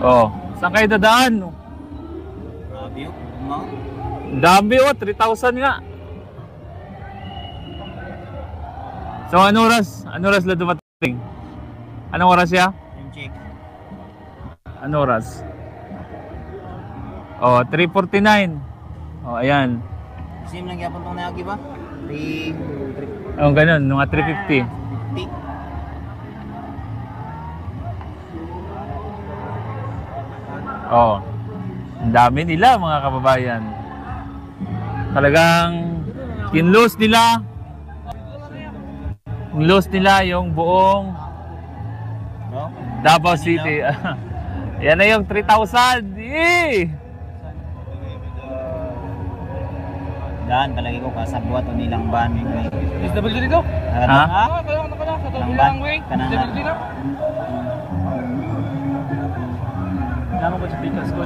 Oh, saan kayo dadaan? Grabe yun. Dami oh, 3,000 nga. So, ano oras? Ano oras na dumating? Anong oras siya? Yung check. Ano oras? Oh, 3:49. Oh, ayan. Same lang yapon tong nagi ba? 3... Oh, ganun, mga 3:50. 50. Oh, ang dami nila mga kababayan. Talagang kinlose nila. Kinlose nila yung buong No? Davao City. Yan na yung 3,000. Eh! Daan palagi ko kasabwat o nilang ban. SW dito? Ha? Kaya ano ka na? Sa Lang bilang ban. wing. Kanana. SW dito? Namo ko sa pikas ko.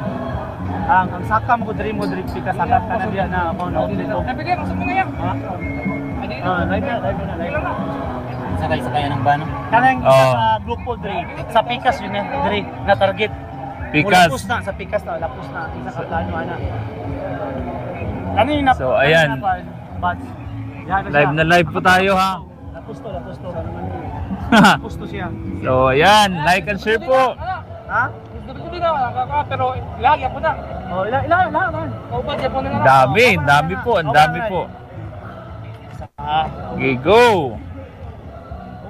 Ang saka mo ko dream mo dream pikas saka ka na diya na mo na dito. Napili ako sa mga yan. Ha? Live na. Sakay-sakay ng ban. Kanang isa Oh. sa grupo dream sa pikas yun diri na target. Pikas. Lapos na sa pikas na lapos na isa ka plano ana. Ano yung So, ayan. Live na live po tayo ha. Lapos to. Lapos to siya. So ayan, like and share po. Ha? SW dito. Pero lagi ako na. Oh, ilan. Kaupad siya po na lang. Dami po, ang dami po. Okay, go!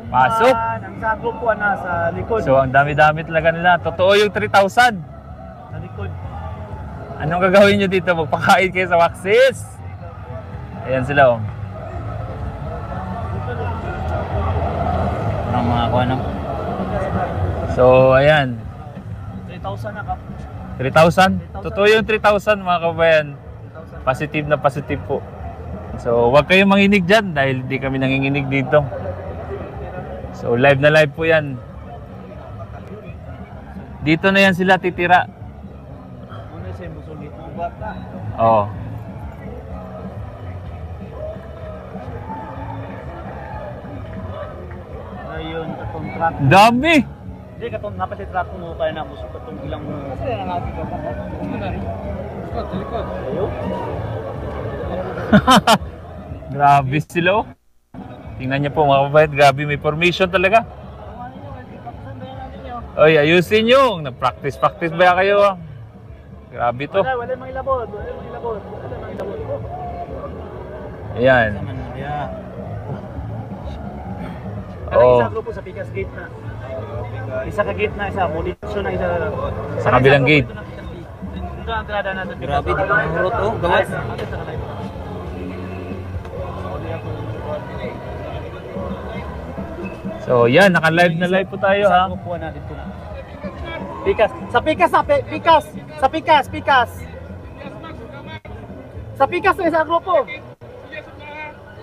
Pasok! Ang sa grupo na sa likod. So ang dami-dami talaga nila. Totoo yung 3,000. Sa likod. Anong gagawin nyo dito? Magpakain kayo sa Waxis. Ayan sila oh. Ang mga kuha no? So ayan, 3,000 na kap. 3,000. Totoo yung 3,000 mga kabayan. Positive na positive po. So huwag kayong manginig dyan dahil hindi kami nanginginig dito. So live na live po yan. Dito na yan sila titira. Ano siya musulit mo ba? Oh. Ayun, katong truck. Dami! Hindi, katong napalit truck mo kaya na busog katong ilang mo. Kasi ang ating kapag. Likod, likod. Ayun. Grabe sila oh. Tingnan niyo po mga kababayan, grabe may formation talaga. Oy, ayusin nyo. Nag-practice ba kayo? Grabe to. Wala mang ilabot. Ayan. Naman dia. Kanang Oh. isa grupo sa Pikas Gate na. Isa ka gate na, isa. Mulisyon na isa. Sa kabilang gate. Ito ang entrada natin. Grabe, di ko mahurot oh. Gawas. So yan, naka-live na live po tayo ha. Grupo na dito na. Pikas. Sa Pikas na, Pikas. Sa Pikas, Pikas. Sa Pikas na isa grupo.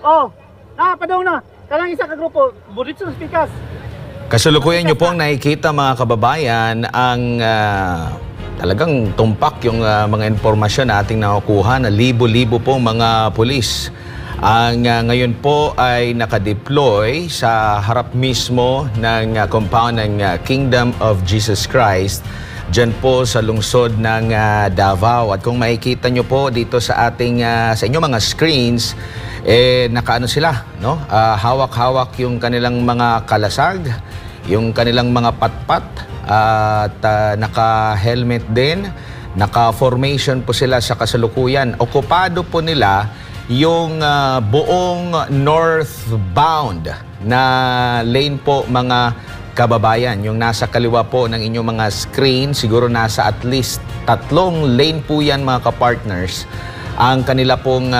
Oh, padaw na. Kanang isa ka grupo. Buritso sa Pikas. Kasalukuyan niyo pong nakikita mga kababayan ang talagang tumpak yung mga impormasyon na ating nakukuha na libo-libo pong mga pulis. Ang ngayon po ay nakadeploy sa harap mismo ng compound ng Kingdom of Jesus Christ dyan po sa lungsod ng Davao. At kung makikita nyo po dito sa ating sa inyong mga screens, nakaano sila, no? Hawak-hawak yung kanilang mga kalasag, yung kanilang mga patpat, at naka-helmet din, naka-formation po sila sa kasalukuyan. Okupado po nila yung buong northbound na lane po mga kababayan. Yung nasa kaliwa po ng inyong mga screen, siguro nasa at least 3 lane po yan mga kapartners ang kanila pong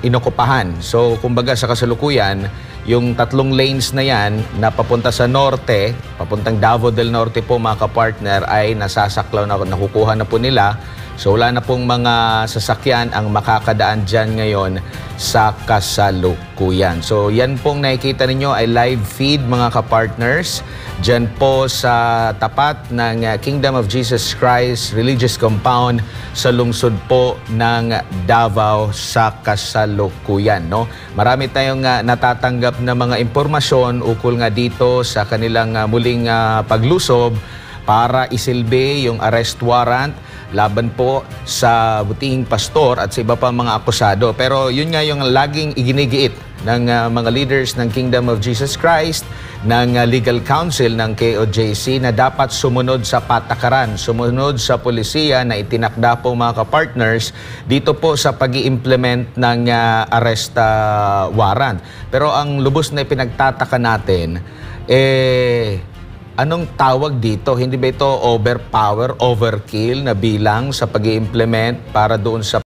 inokupahan. So kumbaga sa kasalukuyan, yung 3 lanes na yan na papunta sa norte, papuntang Davao del Norte po mga kapartner, ay nasasaklaw na, nakukuha na po nila. So wala na pong mga sasakyan ang makakadaan dyan ngayon sa kasalukuyan. So yan pong nakikita ninyo ay live feed mga kapartners dyan po sa tapat ng Kingdom of Jesus Christ Religious Compound sa lungsod po ng Davao sa kasalukuyan. No? Marami tayong natatanggap na mga impormasyon ukol nga dito sa kanilang muling paglusob para isilbi yung arrest warrant laban po sa butihing pastor at sa iba pang mga akusado. Pero yun nga yung laging iginigiit ng mga leaders ng Kingdom of Jesus Christ, ng legal counsel ng KOJC na dapat sumunod sa patakaran, sumunod sa polisiya na itinakda po mga kapartners dito po sa pag-i-implement ng arrest warrant. Pero ang lubos na ipinagtataka natin, anong tawag dito? Hindi ba ito overpower, overkill na bilang sa pag-i-implement para doon sa